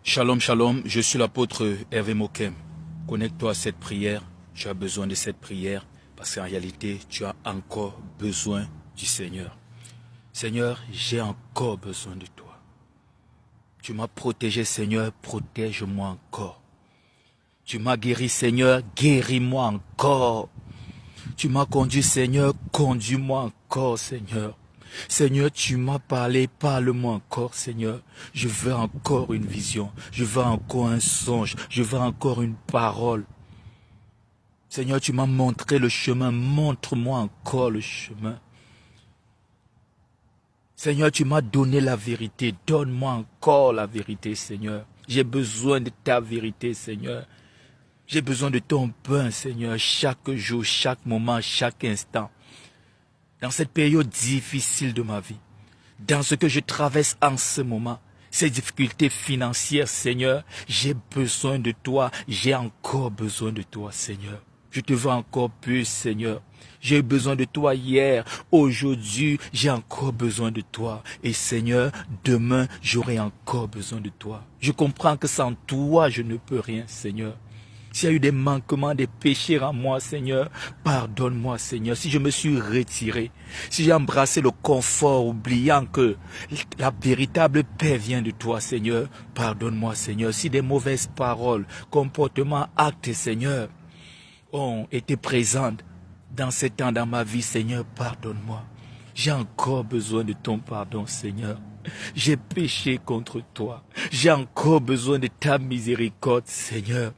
Shalom, shalom, je suis l'apôtre Hervé Mokem. Connecte-toi à cette prière, tu as besoin de cette prière parce qu'en réalité, tu as encore besoin du Seigneur. Seigneur, j'ai encore besoin de toi. Tu m'as protégé, Seigneur, protège-moi encore. Tu m'as guéri, Seigneur, guéris-moi encore. Tu m'as conduit, Seigneur, conduis-moi encore, Seigneur. Seigneur, tu m'as parlé, parle-moi encore, Seigneur. Je veux encore une vision, je veux encore un songe, je veux encore une parole. Seigneur, tu m'as montré le chemin, montre-moi encore le chemin. Seigneur, tu m'as donné la vérité, donne-moi encore la vérité, Seigneur. J'ai besoin de ta vérité, Seigneur. J'ai besoin de ton pain, Seigneur, chaque jour, chaque moment, chaque instant. Dans cette période difficile de ma vie, dans ce que je traverse en ce moment, ces difficultés financières, Seigneur, j'ai besoin de toi, j'ai encore besoin de toi, Seigneur. Je te veux encore plus, Seigneur. J'ai eu besoin de toi hier, aujourd'hui, j'ai encore besoin de toi. Et Seigneur, demain, j'aurai encore besoin de toi. Je comprends que sans toi, je ne peux rien, Seigneur. S'il y a eu des manquements, des péchés en moi, Seigneur, pardonne-moi, Seigneur. Si je me suis retiré, si j'ai embrassé le confort, oubliant que la véritable paix vient de toi, Seigneur, pardonne-moi, Seigneur. Si des mauvaises paroles, comportements, actes, Seigneur, ont été présentes dans ces temps dans ma vie, Seigneur, pardonne-moi. J'ai encore besoin de ton pardon, Seigneur. J'ai péché contre toi. J'ai encore besoin de ta miséricorde, Seigneur.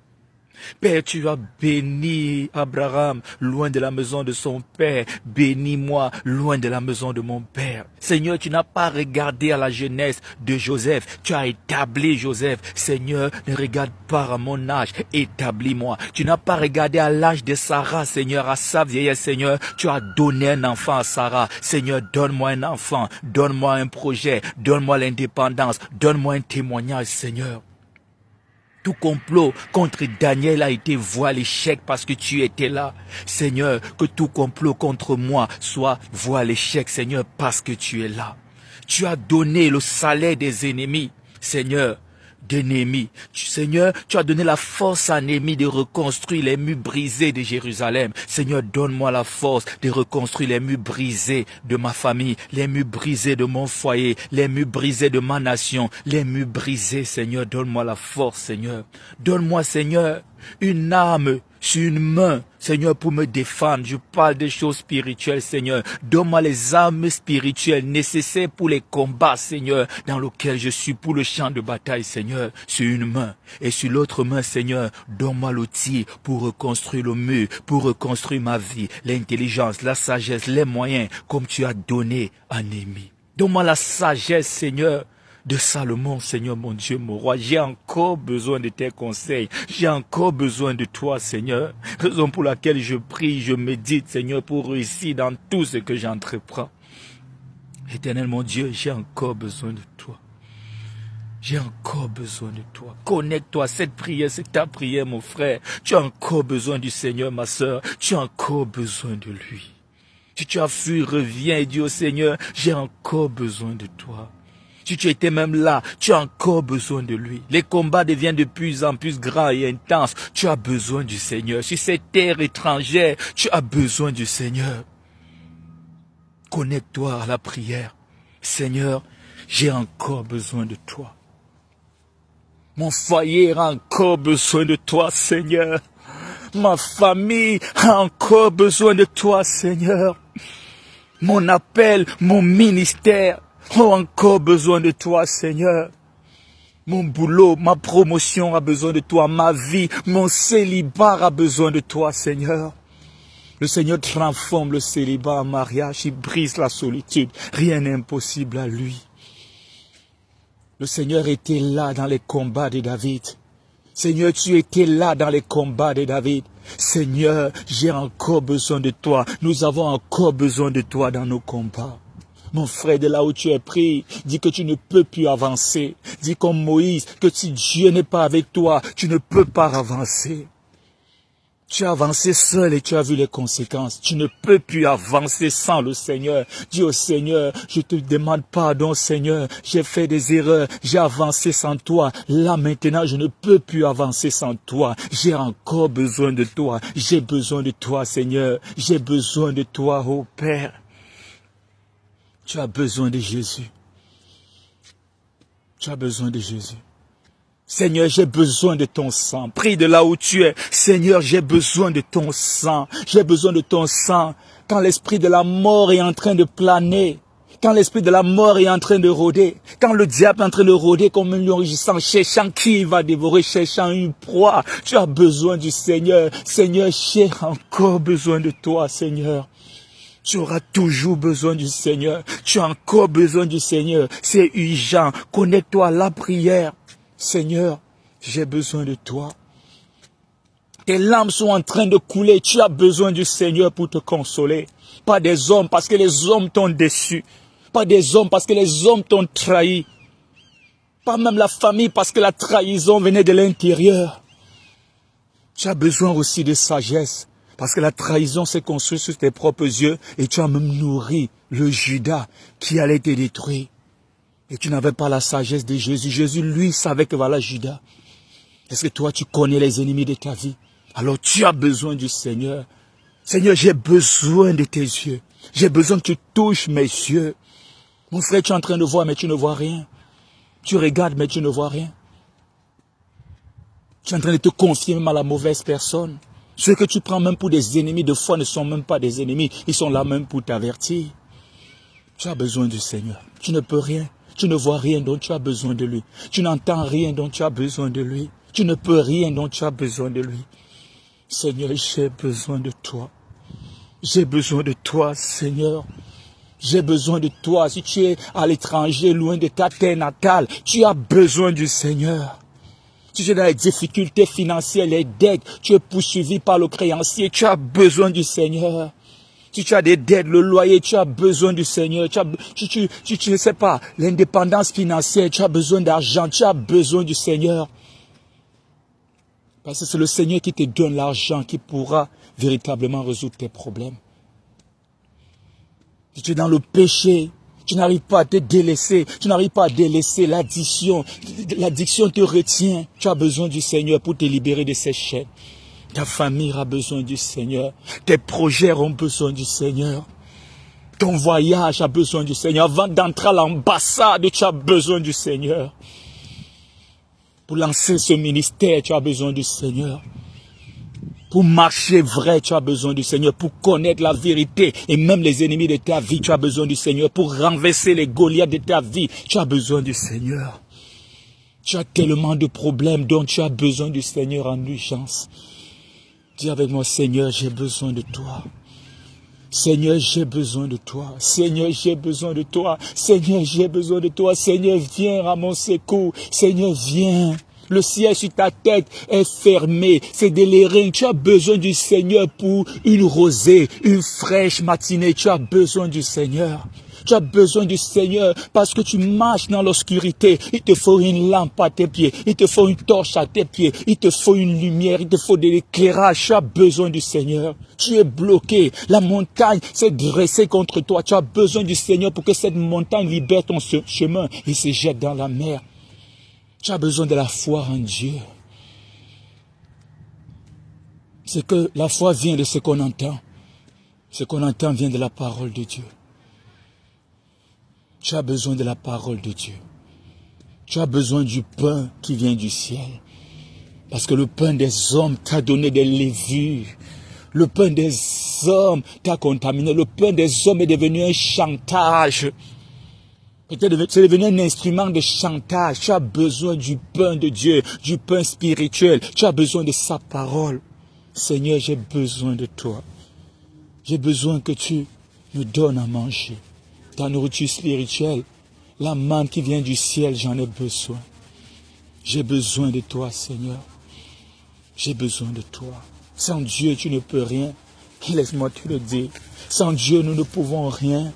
Père, tu as béni Abraham loin de la maison de son père. Bénis-moi loin de la maison de mon père. Seigneur, tu n'as pas regardé à la jeunesse de Joseph. Tu as établi Joseph. Seigneur, ne regarde pas à mon âge. Établis-moi. Tu n'as pas regardé à l'âge de Sarah, Seigneur, à sa vieillesse, Seigneur. Tu as donné un enfant à Sarah. Seigneur, donne-moi un enfant. Donne-moi un projet. Donne-moi l'indépendance. Donne-moi un témoignage, Seigneur. Tout complot contre Daniel a été voué à l'échec parce que tu étais là. Seigneur, que tout complot contre moi soit voué à l'échec, Seigneur, parce que tu es là. Tu as donné le salaire des ennemis, Seigneur, d'ennemis. Seigneur, tu as donné la force à Néhémie de reconstruire les murs brisés de Jérusalem. Seigneur, donne-moi la force de reconstruire les murs brisés de ma famille, les murs brisés de mon foyer, les murs brisés de ma nation, les murs brisés, Seigneur, donne-moi la force, Seigneur. Donne-moi, Seigneur, une âme sur une main, Seigneur, pour me défendre. Je parle des choses spirituelles, Seigneur. Donne-moi les armes spirituelles nécessaires pour les combats, Seigneur, dans lesquels je suis pour le champ de bataille, Seigneur, sur une main. Et sur l'autre main, Seigneur, donne-moi l'outil pour reconstruire le mur, pour reconstruire ma vie, l'intelligence, la sagesse, les moyens, comme tu as donné à Néhémie. Donne-moi la sagesse, Seigneur, de Salomon, Seigneur mon Dieu, mon roi. J'ai encore besoin de tes conseils. J'ai encore besoin de toi, Seigneur. Raison pour laquelle je prie, je médite, Seigneur, pour réussir dans tout ce que j'entreprends. Éternel mon Dieu, j'ai encore besoin de toi. J'ai encore besoin de toi. Connecte-toi à cette prière, c'est ta prière, mon frère. Tu as encore besoin du Seigneur, ma sœur. Tu as encore besoin de lui. Si tu as fui, reviens et dis au Seigneur, j'ai encore besoin de toi. Si tu étais même là, tu as encore besoin de lui. Les combats deviennent de plus en plus grands et intenses. Tu as besoin du Seigneur. Sur cette terre étrangère, tu as besoin du Seigneur. Connecte-toi à la prière. Seigneur, j'ai encore besoin de toi. Mon foyer a encore besoin de toi, Seigneur. Ma famille a encore besoin de toi, Seigneur. Mon appel, mon ministère ont encore besoin de toi, Seigneur. Mon boulot, ma promotion a besoin de toi. Ma vie, mon célibat a besoin de toi, Seigneur. Le Seigneur transforme le célibat en mariage. Il brise la solitude. Rien n'est impossible à lui. Le Seigneur était là dans les combats de David. Seigneur, tu étais là dans les combats de David. Seigneur, j'ai encore besoin de toi. Nous avons encore besoin de toi dans nos combats. Mon frère, de là où tu es pris, dis que tu ne peux plus avancer. Dis comme Moïse que si Dieu n'est pas avec toi, tu ne peux pas avancer. Tu as avancé seul et tu as vu les conséquences. Tu ne peux plus avancer sans le Seigneur. Dis au Seigneur, je te demande pardon, Seigneur. J'ai fait des erreurs. J'ai avancé sans toi. Là, maintenant, je ne peux plus avancer sans toi. J'ai encore besoin de toi. J'ai besoin de toi, Seigneur. J'ai besoin de toi, oh Père. Tu as besoin de Jésus. Tu as besoin de Jésus. Seigneur, j'ai besoin de ton sang. Prie de là où tu es. Seigneur, j'ai besoin de ton sang. J'ai besoin de ton sang. Quand l'esprit de la mort est en train de planer, quand l'esprit de la mort est en train de rôder, quand le diable est en train de rôder comme un lion rugissant, cherchant qui il va dévorer, cherchant une proie, tu as besoin du Seigneur. Seigneur, j'ai encore besoin de toi, Seigneur. Tu auras toujours besoin du Seigneur. Tu as encore besoin du Seigneur. C'est urgent. Connecte-toi à la prière. Seigneur, j'ai besoin de toi. Tes larmes sont en train de couler. Tu as besoin du Seigneur pour te consoler. Pas des hommes parce que les hommes t'ont déçu. Pas des hommes parce que les hommes t'ont trahi. Pas même la famille parce que la trahison venait de l'intérieur. Tu as besoin aussi de sagesse. Parce que la trahison s'est construite sur tes propres yeux. Et tu as même nourri le Judas qui allait te détruire. Et tu n'avais pas la sagesse de Jésus. Jésus, lui, savait que voilà Judas. Est-ce que toi, tu connais les ennemis de ta vie? Alors tu as besoin du Seigneur. Seigneur, j'ai besoin de tes yeux. J'ai besoin que tu touches mes yeux. Mon frère, tu es en train de voir, mais tu ne vois rien. Tu regardes, mais tu ne vois rien. Tu es en train de te confier même à la mauvaise personne. Ceux que tu prends même pour des ennemis de foi ne sont même pas des ennemis. Ils sont là même pour t'avertir. Tu as besoin du Seigneur. Tu ne peux rien. Tu ne vois rien dont tu as besoin de lui. Tu n'entends rien dont tu as besoin de lui. Tu ne peux rien dont tu as besoin de lui. Seigneur, j'ai besoin de toi. J'ai besoin de toi, Seigneur. J'ai besoin de toi. Si tu es à l'étranger, loin de ta terre natale, tu as besoin du Seigneur. Si tu es dans les difficultés financières, les dettes, tu es poursuivi par le créancier, tu as besoin du Seigneur. Si tu as des dettes, le loyer, tu as besoin du Seigneur. Tu ne sais pas, l'indépendance financière, tu as besoin d'argent, tu as besoin du Seigneur. Parce que c'est le Seigneur qui te donne l'argent qui pourra véritablement résoudre tes problèmes. Si tu es dans le péché, tu n'arrives pas à te délaisser, tu n'arrives pas à délaisser l'addiction. L'addiction te retient. Tu as besoin du Seigneur pour te libérer de ces chaînes. Ta famille a besoin du Seigneur. Tes projets ont besoin du Seigneur. Ton voyage a besoin du Seigneur. Avant d'entrer à l'ambassade, tu as besoin du Seigneur. Pour lancer ce ministère, tu as besoin du Seigneur. Pour marcher vrai, tu as besoin du Seigneur. Pour connaître la vérité et même les ennemis de ta vie, tu as besoin du Seigneur. Pour renverser les Goliaths de ta vie, tu as besoin du Seigneur. Tu as tellement de problèmes dont tu as besoin du Seigneur en urgence. Dis avec moi, Seigneur, j'ai besoin de toi. Seigneur, j'ai besoin de toi. Seigneur, j'ai besoin de toi. Seigneur, j'ai besoin de toi. Seigneur, viens à mon secours. Seigneur, viens. Le ciel sur ta tête est fermé. C'est des lérins. Tu as besoin du Seigneur pour une rosée, une fraîche matinée. Tu as besoin du Seigneur. Tu as besoin du Seigneur parce que tu marches dans l'obscurité. Il te faut une lampe à tes pieds. Il te faut une torche à tes pieds. Il te faut une lumière. Il te faut de l'éclairage. Tu as besoin du Seigneur. Tu es bloqué. La montagne s'est dressée contre toi. Tu as besoin du Seigneur pour que cette montagne libère ton chemin et se jette dans la mer. Tu as besoin de la foi en Dieu. C'est que la foi vient de ce qu'on entend. Ce qu'on entend vient de la parole de Dieu. Tu as besoin de la parole de Dieu. Tu as besoin du pain qui vient du ciel. Parce que le pain des hommes t'a donné des levures. Le pain des hommes t'a contaminé. Le pain des hommes est devenu un chantage. C'est devenu un instrument de chantage. Tu as besoin du pain de Dieu, du pain spirituel. Tu as besoin de sa parole. Seigneur, j'ai besoin de toi. J'ai besoin que tu me donnes à manger. Ta nourriture spirituelle, la manne qui vient du ciel, j'en ai besoin. J'ai besoin de toi, Seigneur. J'ai besoin de toi. Sans Dieu, tu ne peux rien. Laisse-moi te le dire. Sans Dieu, nous ne pouvons rien.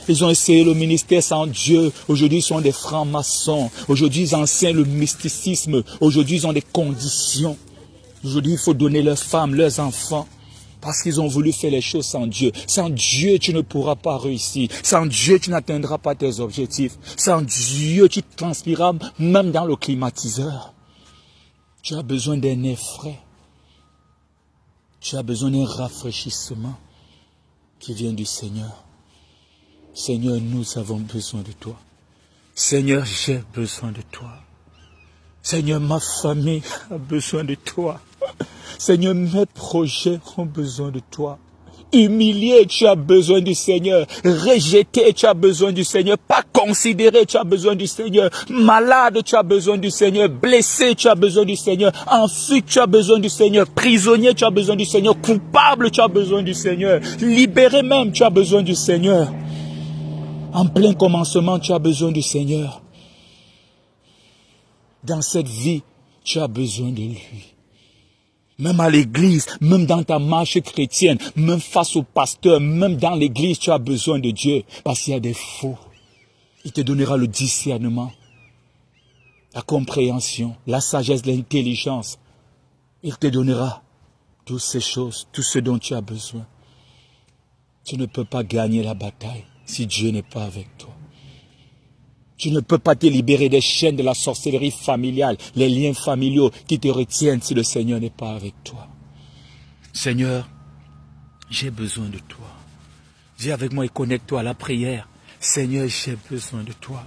Ils ont essayé le ministère sans Dieu. Aujourd'hui, ils sont des francs-maçons. Aujourd'hui, ils enseignent le mysticisme. Aujourd'hui, ils ont des conditions. Aujourd'hui, il faut donner leurs femmes, leurs enfants. Parce qu'ils ont voulu faire les choses sans Dieu. Sans Dieu, tu ne pourras pas réussir. Sans Dieu, tu n'atteindras pas tes objectifs. Sans Dieu, tu transpireras même dans le climatiseur. Tu as besoin d'un air frais. Tu as besoin d'un rafraîchissement qui vient du Seigneur. Seigneur, nous avons besoin de toi. Seigneur, j'ai besoin de toi. Seigneur, ma famille a besoin de toi. Seigneur, mes projets ont besoin de toi. Humilié, tu as besoin du Seigneur. Rejeté, tu as besoin du Seigneur. Pas considéré, tu as besoin du Seigneur. Malade, tu as besoin du Seigneur. Blessé, tu as besoin du Seigneur. En fuite, tu as besoin du Seigneur. Prisonnier, tu as besoin du Seigneur. Coupable, tu as besoin du Seigneur. Libéré même, tu as besoin du Seigneur. En plein commencement, tu as besoin du Seigneur. Dans cette vie, tu as besoin de lui. Même à l'église, même dans ta marche chrétienne, même face au pasteur, même dans l'église, tu as besoin de Dieu. Parce qu'il y a des faux. Il te donnera le discernement, la compréhension, la sagesse, l'intelligence. Il te donnera toutes ces choses, tout ce dont tu as besoin. Tu ne peux pas gagner la bataille si Dieu n'est pas avec toi. Tu ne peux pas te libérer des chaînes de la sorcellerie familiale, les liens familiaux qui te retiennent si le Seigneur n'est pas avec toi. Seigneur, j'ai besoin de toi. Dis avec moi et connecte-toi à la prière. Seigneur, j'ai besoin de toi.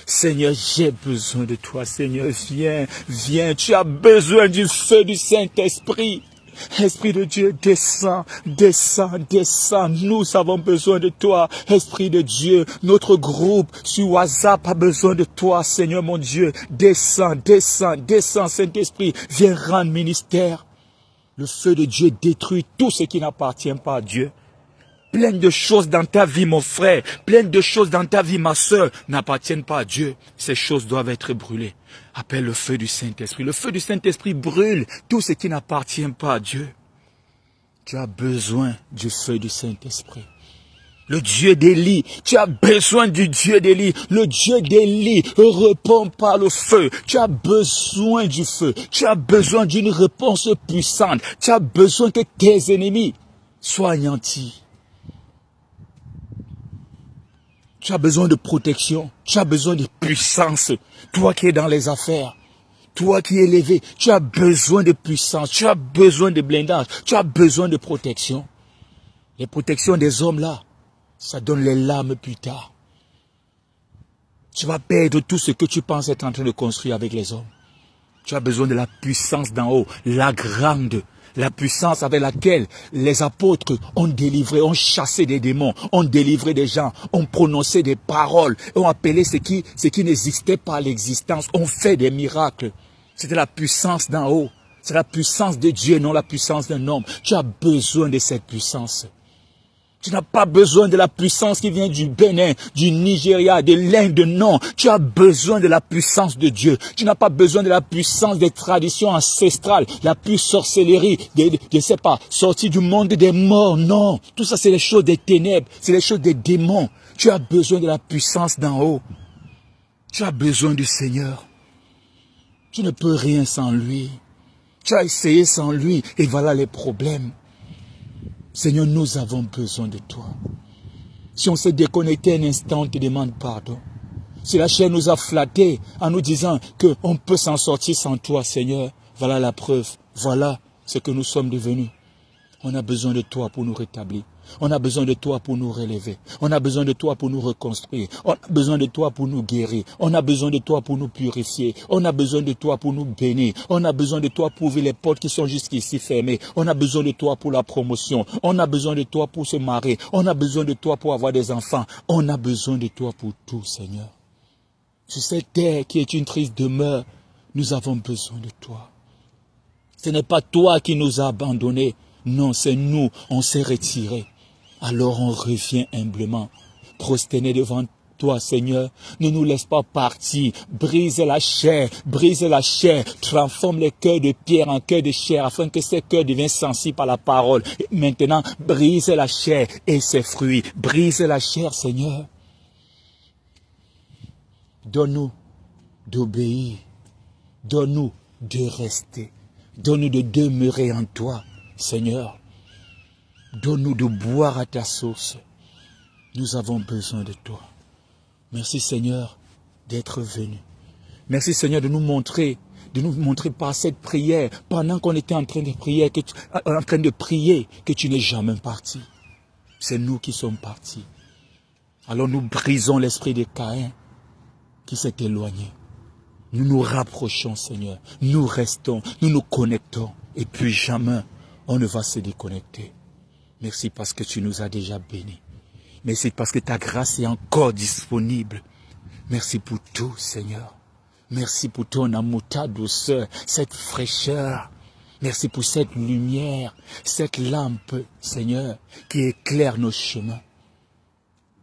Seigneur, j'ai besoin de toi. Seigneur, viens, viens. Tu as besoin du feu du Saint-Esprit. Esprit de Dieu, descends, descends, descends. Nous avons besoin de toi, Esprit de Dieu. Notre groupe sur WhatsApp a besoin de toi, Seigneur mon Dieu. Descends, descends, descends, Saint-Esprit. Viens rendre ministère. Le feu de Dieu détruit tout ce qui n'appartient pas à Dieu. Plein de choses dans ta vie, mon frère, plein de choses dans ta vie, ma soeur, n'appartiennent pas à Dieu. Ces choses doivent être brûlées. Appelle le feu du Saint-Esprit. Le feu du Saint-Esprit brûle tout ce qui n'appartient pas à Dieu. Tu as besoin du feu du Saint-Esprit. Le Dieu d'Élie, tu as besoin du Dieu d'Élie. Le Dieu d'Élie répond par le feu. Tu as besoin du feu. Tu as besoin d'une réponse puissante. Tu as besoin que tes ennemis soient anéantis. Tu as besoin de protection, tu as besoin de puissance. Toi qui es dans les affaires, toi qui es élevé, tu as besoin de puissance, tu as besoin de blindage, tu as besoin de protection. Les protections des hommes là, ça donne les larmes plus tard. Tu vas perdre tout ce que tu penses être en train de construire avec les hommes. Tu as besoin de la puissance d'en haut, la grande. La puissance avec laquelle les apôtres ont délivré, ont chassé des démons, ont délivré des gens, ont prononcé des paroles, ont appelé ce qui n'existait pas à l'existence, ont fait des miracles. C'était la puissance d'en haut. C'est la puissance de Dieu, non la puissance d'un homme. Tu as besoin de cette puissance. Tu n'as pas besoin de la puissance qui vient du Bénin, du Nigeria, de l'Inde, non. Tu as besoin de la puissance de Dieu. Tu n'as pas besoin de la puissance des traditions ancestrales, la pure sorcellerie, je sais pas, sortie du monde des morts, non. Tout ça, c'est les choses des ténèbres, c'est les choses des démons. Tu as besoin de la puissance d'en haut. Tu as besoin du Seigneur. Tu ne peux rien sans lui. Tu as essayé sans lui, et voilà les problèmes. Seigneur, nous avons besoin de toi. Si on s'est déconnecté un instant, on te demande pardon. Si la chair nous a flattés en nous disant qu'on peut s'en sortir sans toi, Seigneur, voilà la preuve. Voilà ce que nous sommes devenus. On a besoin de toi pour nous rétablir. On a besoin de toi pour nous relever. On a besoin de toi pour nous reconstruire. On a besoin de toi pour nous guérir. On a besoin de toi pour nous purifier. On a besoin de toi pour nous bénir. On a besoin de toi pour ouvrir les portes qui sont jusqu'ici fermées. On a besoin de toi pour la promotion. On a besoin de toi pour se marier. On a besoin de toi pour avoir des enfants. On a besoin de toi pour tout, Seigneur. Sur cette terre qui est une triste demeure, nous avons besoin de toi. Ce n'est pas toi qui nous as abandonnés. Non, c'est nous, on s'est retirés. Alors on revient humblement, prosterné devant toi, Seigneur. Ne nous laisse pas partir. Brise la chair, transforme les cœurs de pierre en cœurs de chair, afin que ces cœurs deviennent sensibles à la parole. Et maintenant, brise la chair et ses fruits. Brise la chair, Seigneur. Donne-nous d'obéir. Donne-nous de rester. Donne-nous de demeurer en toi, Seigneur. Donne-nous de boire à ta source. Nous avons besoin de toi. Merci Seigneur d'être venu. Merci Seigneur de nous montrer par cette prière, pendant qu'on était en train de prier, que tu n'es jamais parti. C'est nous qui sommes partis. Alors nous brisons l'esprit de Caïn qui s'est éloigné. Nous nous rapprochons, Seigneur. Nous restons, nous nous connectons. Et puis jamais, on ne va se déconnecter. Merci parce que tu nous as déjà bénis. Merci parce que ta grâce est encore disponible. Merci pour tout, Seigneur. Merci pour ton amour, ta douceur, cette fraîcheur. Merci pour cette lumière, cette lampe, Seigneur, qui éclaire nos chemins.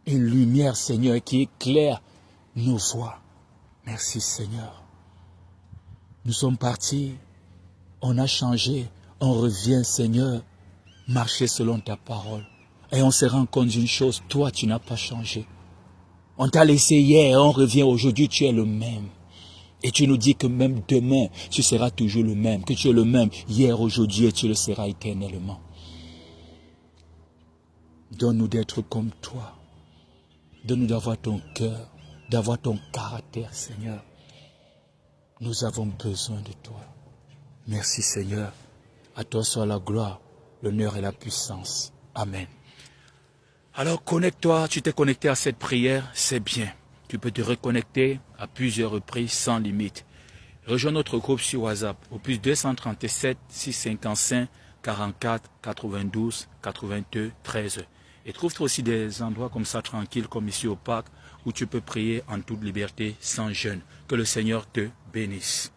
Une lumière, Seigneur, qui éclaire nos voies. Merci, Seigneur. Nous sommes partis, on a changé, on revient, Seigneur, marcher selon ta parole. Et on se rend compte d'une chose, toi, tu n'as pas changé. On t'a laissé hier, on revient aujourd'hui, tu es le même. Et tu nous dis que même demain, tu seras toujours le même, que tu es le même hier, aujourd'hui, et tu le seras éternellement. Donne-nous d'être comme toi. Donne-nous d'avoir ton cœur, d'avoir ton caractère, Seigneur. Nous avons besoin de toi. Merci, Seigneur. À toi soit la gloire, l'honneur et la puissance. Amen. Alors, connecte-toi, tu t'es connecté à cette prière, c'est bien. Tu peux te reconnecter à plusieurs reprises sans limite. Rejoins notre groupe sur WhatsApp au plus 237 655 44 92 82 13. Et trouve-toi aussi des endroits comme ça tranquilles, comme ici au parc, où tu peux prier en toute liberté, sans jeûne. Que le Seigneur te bénisse.